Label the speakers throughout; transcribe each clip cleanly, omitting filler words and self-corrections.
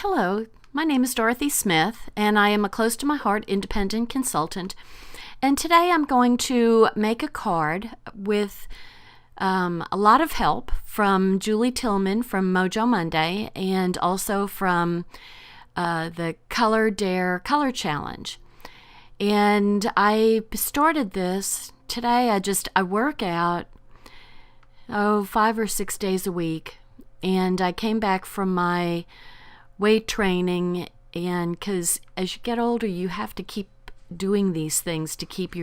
Speaker 1: Hello, my name is Dorothy Smith, and I am a close to my heart independent consultant. And today I'm going to make a card with a lot of help from Julie Tillman from Mojo Monday and also from the Color Dare Color Challenge. And I started this today. I work out 5 or 6 days a week, and I came back from my weight training, and because as you get older you have to keep doing these things to keep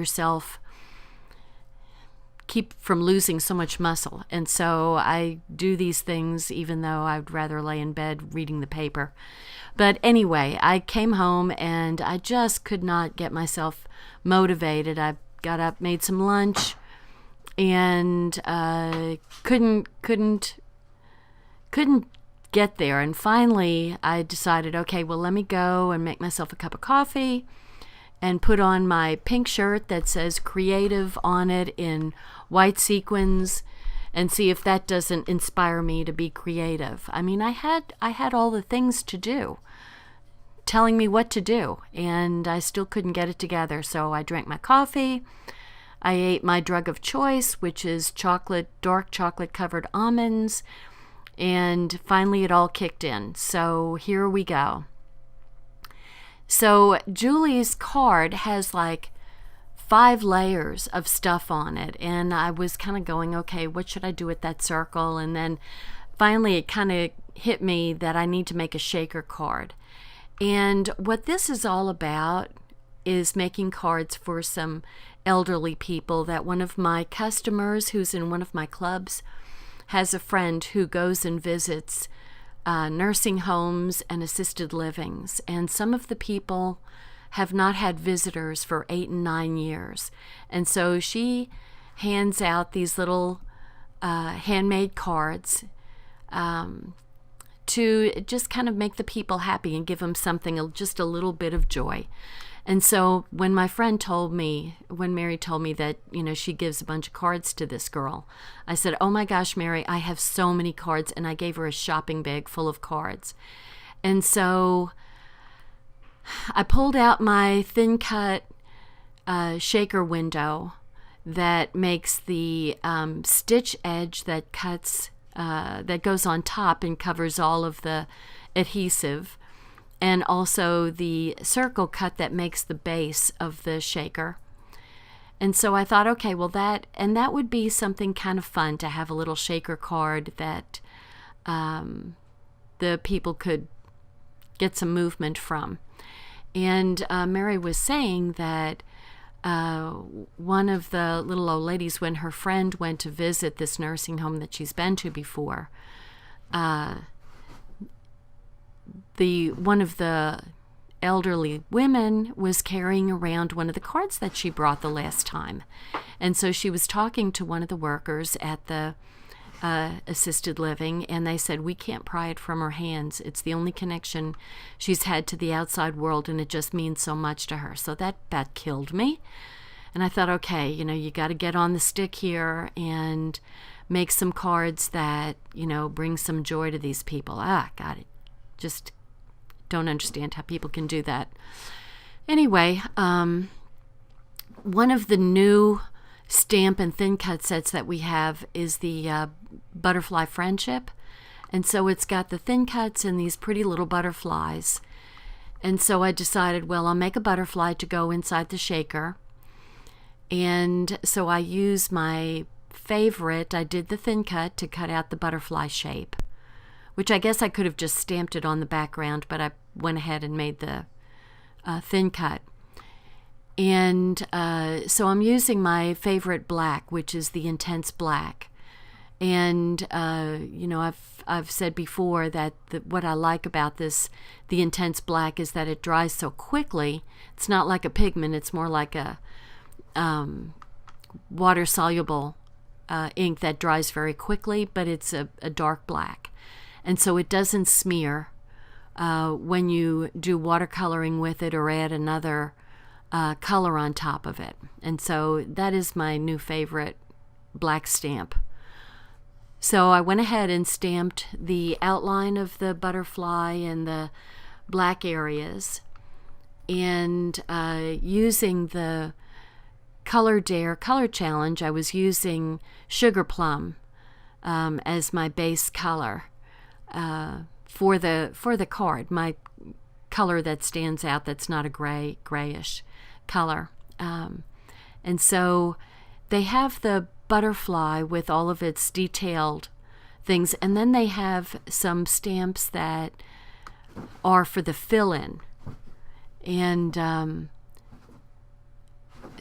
Speaker 1: from losing so much muscle. And so I do these things even though I'd rather lay in bed reading the paper. But anyway, I came home and I just could not get myself motivated. I got up, made some lunch, and couldn't get there. And finally I decided, okay, well, let me go and make myself a cup of coffee and put on my pink shirt that says creative on it in white sequins and see if that doesn't inspire me to be creative. I mean, I had all the things to do telling me what to do, and I still couldn't get it together. So I drank my coffee, I ate my drug of choice, which is dark chocolate covered almonds, and finally it all kicked in. So here we go. So Julie's card has like 5 layers of stuff on it, and I was kind of going, okay, what should I do with that circle? And then finally it kind of hit me that I need to make a shaker card. And what this is all about is making cards for some elderly people. That one of my customers who's in one of my clubs has a friend who goes and visits nursing homes and assisted livings, and some of the people have not had visitors for 8 and 9 years. And so she hands out these little handmade cards to just kind of make the people happy and give them something, just a little bit of joy. And so when Mary told me that, she gives a bunch of cards to this girl, I said, oh my gosh, Mary, I have so many cards. And I gave her a shopping bag full of cards. And so I pulled out my thin cut shaker window that makes the stitch edge that cuts, that goes on top and covers all of the adhesive, and also the circle cut that makes the base of the shaker. And so I thought, okay, well, that would be something kind of fun to have a little shaker card that the people could get some movement from. And Mary was saying that one of the little old ladies, when her friend went to visit this nursing home that she's been to before, one of the elderly women was carrying around one of the cards that she brought the last time. And so she was talking to one of the workers at the assisted living, and they said, we can't pry it from her hands. It's the only connection she's had to the outside world, and it just means so much to her. So that killed me. And I thought, okay, you got to get on the stick here and make some cards that, bring some joy to these people. Got it. Just don't understand how people can do that. Anyway, one of the new stamp and thin cut sets that we have is the butterfly friendship. And so it's got the thin cuts and these pretty little butterflies. And so I decided, well, I'll make a butterfly to go inside the shaker. And so I used my favorite. I did the thin cut to cut out the butterfly shape, which I guess I could have just stamped it on the background, but I went ahead and made the thin cut. And so I'm using my favorite black, which is the intense black. And I've said before that what I like about the intense black is that it dries so quickly. It's not like a pigment; it's more like a water-soluble ink that dries very quickly, but it's a dark black. And so it doesn't smear when you do watercoloring with it or add another color on top of it. And so that is my new favorite black stamp. So I went ahead and stamped the outline of the butterfly and the black areas, and using the Color Dare Color Challenge, I was using Sugar Plum as my base color for the card, my color that stands out, that's not a grayish color. And so they have the butterfly with all of its detailed things, and then they have some stamps that are for the fill-in. And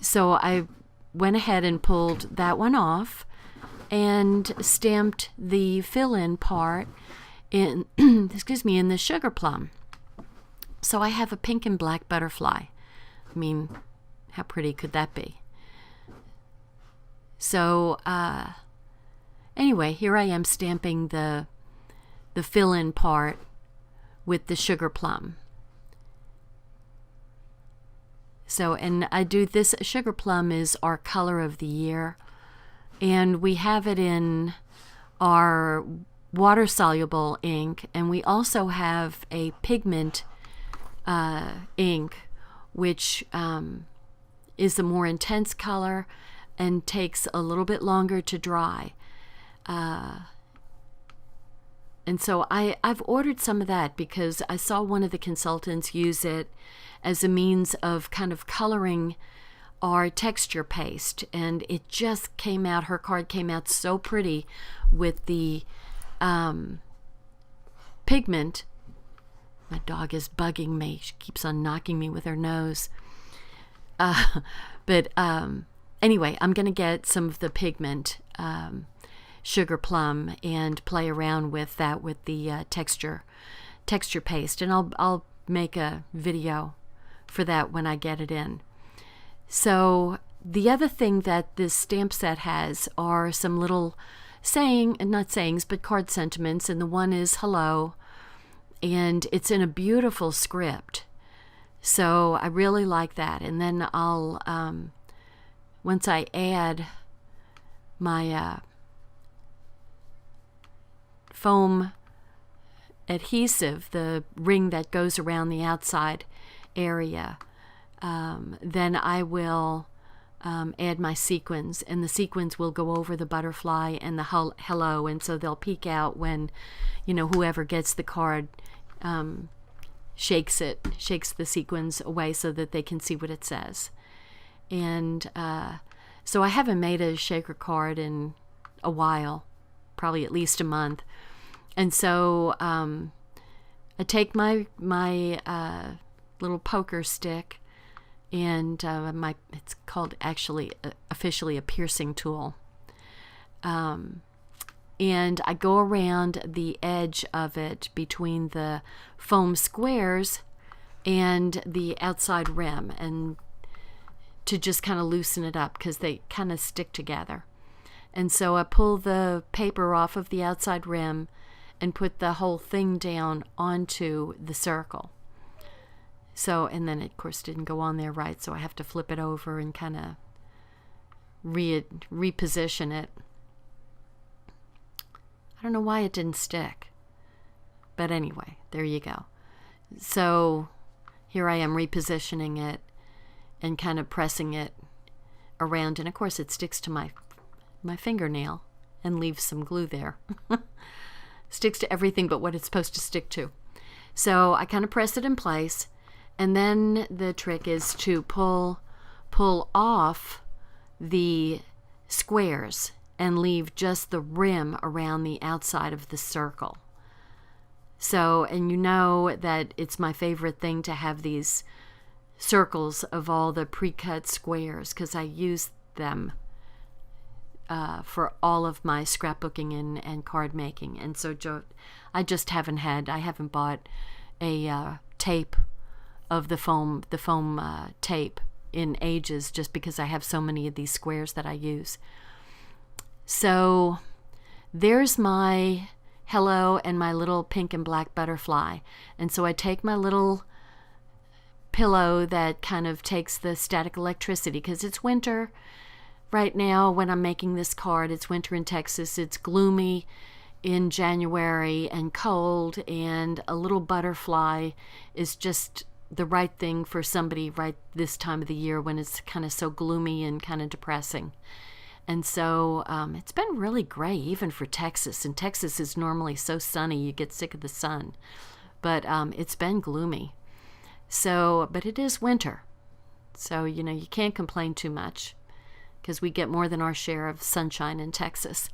Speaker 1: so I went ahead and pulled that one off and stamped the fill-in part in excuse me, in the Sugar Plum. So I have a pink and black butterfly. I mean, how pretty could that be? So anyway, here I am stamping the fill-in part with the Sugar Plum. So, and I do this, Sugar Plum is our color of the year, and we have it in our water-soluble ink, and we also have a pigment ink, which is a more intense color and takes a little bit longer to dry. And so I've ordered some of that because I saw one of the consultants use it as a means of kind of coloring our texture paste, and it just came out, her card came out so pretty with the pigment. My dog is bugging me. She keeps on knocking me with her nose. But anyway, I'm going to get some of the pigment Sugar Plum and play around with that with the texture paste, and I'll make a video for that when I get it in. So the other thing that this stamp set has are some little not sayings, but card sentiments, and the one is hello, and it's in a beautiful script. So I really like that. And then I'll, once I add my foam adhesive, the ring that goes around the outside area, then I will add my sequins, and the sequins will go over the butterfly and the hello, and so they'll peek out when, whoever gets the card shakes the sequins away so that they can see what it says. And so I haven't made a shaker card in a while, probably at least a month. And so I take my little poker stick, and it's called actually officially a piercing tool. And I go around the edge of it between the foam squares and the outside rim, and to just kind of loosen it up because they kind of stick together. And so I pull the paper off of the outside rim and put the whole thing down onto the circle. So, and then it, of course, didn't go on there right, so I have to flip it over and kind of reposition it. I don't know why it didn't stick, but anyway, there you go. So here I am repositioning it and kind of pressing it around, and of course it sticks to my fingernail and leaves some glue there. Sticks to everything but what it's supposed to stick to. So I kind of press it in place, and then the trick is to pull off the squares and leave just the rim around the outside of the circle. So, and you know that it's my favorite thing to have these circles of all the pre-cut squares, because I use them for all of my scrapbooking and card making. And so I haven't bought a tape of the foam tape in ages, just because I have so many of these squares that I use. So there's my hello and my little pink and black butterfly. And so I take my little pillow that kind of takes the static electricity, because it's winter. right now when I'm making this card, it's winter in Texas. It's gloomy in January and cold, and a little butterfly is just the right thing for somebody right this time of the year when it's kind of so gloomy and kind of depressing. And so it's been really gray even for Texas, and Texas is normally so sunny you get sick of the sun, but it's been gloomy. So, but it is winter, so you know you can't complain too much because we get more than our share of sunshine in Texas.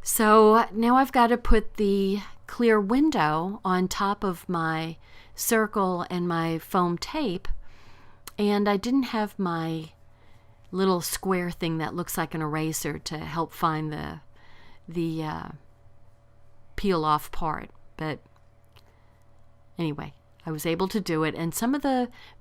Speaker 1: So now I've got to put the clear window on top of my circle and my foam tape, and I didn't have my little square thing that looks like an eraser to help find the peel off part. But anyway, I was able to do it, and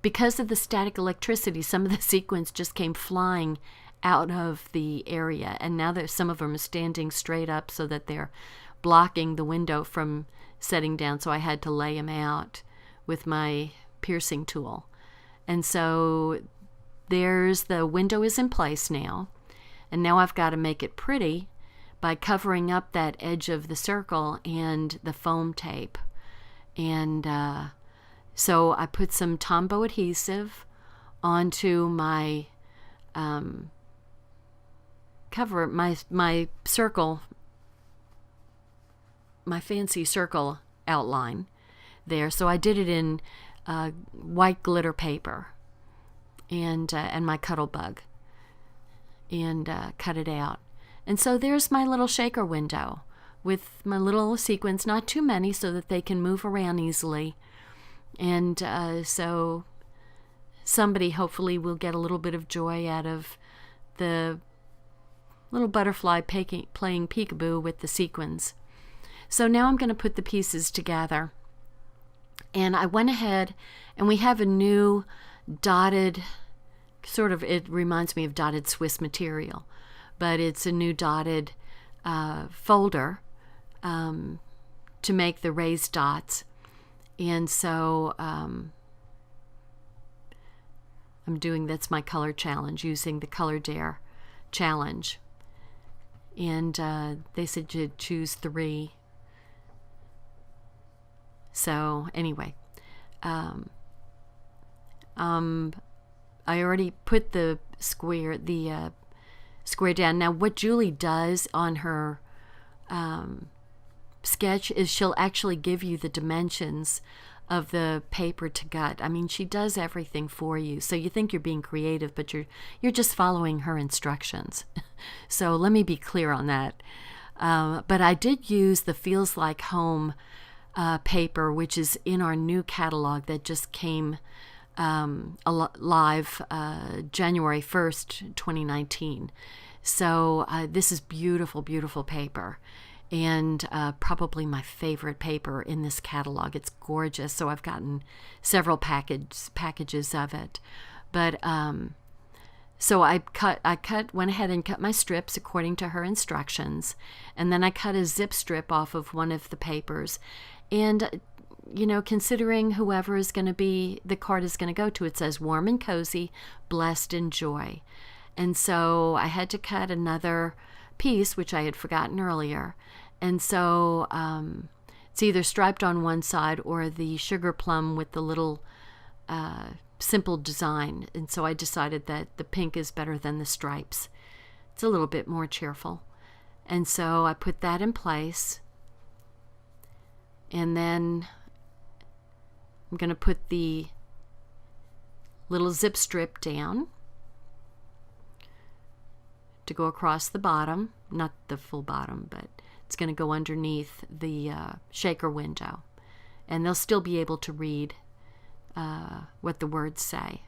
Speaker 1: because of the static electricity, some of the sequins just came flying out of the area, and now some of them are standing straight up so that they're blocking the window from setting down, so I had to lay them out with my piercing tool. And so the window is in place now, and now I've got to make it pretty by covering up that edge of the circle and the foam tape. And so I put some Tombow adhesive onto my cover, my circle, my fancy circle outline there. So I did it in white glitter paper and my Cuttlebug, and cut it out. And so there's my little shaker window with my little sequins, not too many so that they can move around easily. And so somebody hopefully will get a little bit of joy out of the little butterfly playing peekaboo with the sequins. So now I'm going to put the pieces together. And I went ahead, and we have a new dotted, it reminds me of dotted Swiss material, but it's a new dotted folder to make the raised dots. And so that's my color challenge, using the Color Dare challenge. And they said to choose 3. So anyway, I already put the square down. Now what Julie does on her sketch is she'll actually give you the dimensions of the paper to gut. I mean, she does everything for you. So you think you're being creative, but you're just following her instructions. So let me be clear on that. But I did use the Feels Like Home paper, which is in our new catalog that just came live January 1st, 2019. So this is beautiful, beautiful paper, and probably my favorite paper in this catalog. It's gorgeous. So I've gotten several packages of it. But so I went ahead and cut my strips according to her instructions, and then I cut a zip strip off of one of the papers. And you know, considering whoever is going to be, the card is going to go to, it says warm and cozy, blessed and joy. And so I had to cut another piece, which I had forgotten earlier. And so it's either striped on one side or the sugar plum with the little simple design. And so I decided that the pink is better than the stripes. It's a little bit more cheerful. And so I put that in place. And then I'm going to put the little zip strip down to go across the bottom, not the full bottom, but it's going to go underneath the shaker window. And they'll still be able to read what the words say.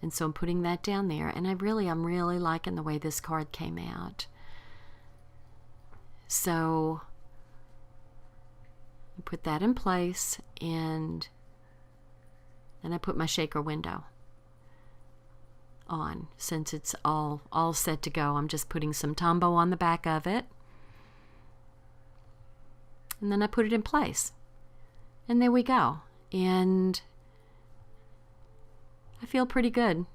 Speaker 1: And so I'm putting that down there, and I'm really liking the way this card came out. So I put that in place, and then I put my shaker window on. Since it's all set to go, I'm just putting some Tombow on the back of it, and then I put it in place, and there we go. And I feel pretty good.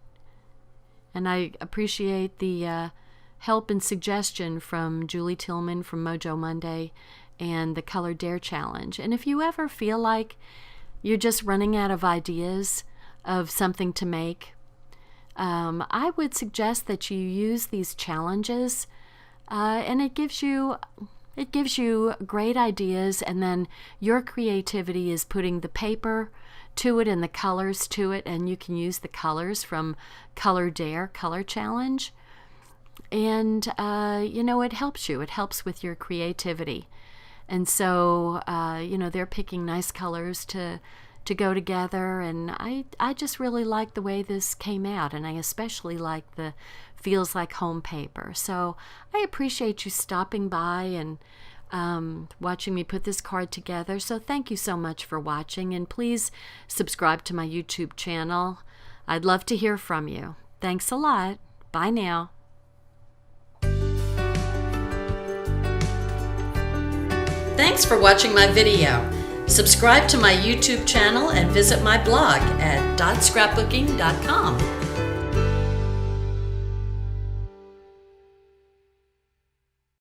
Speaker 1: And I appreciate the help and suggestion from Julie Tillman from Mojo Monday and the Color Dare Challenge. And if you ever feel like you're just running out of ideas of something to make, I would suggest that you use these challenges, and it gives you great ideas, and then your creativity is putting the paper to it and the colors to it, and you can use the colors from Color Dare Color Challenge. And it helps you. It helps with your creativity. And so they're picking nice colors to go together, and I just really like the way this came out, and I especially like the feels like home paper. So I appreciate you stopping by and watching me put this card together. So thank you so much for watching, and please subscribe to my YouTube channel. I'd love to hear from you. Thanks a lot. Bye now. Thanks for watching my video. Subscribe to my YouTube channel and visit my blog at dotscrapbooking.com.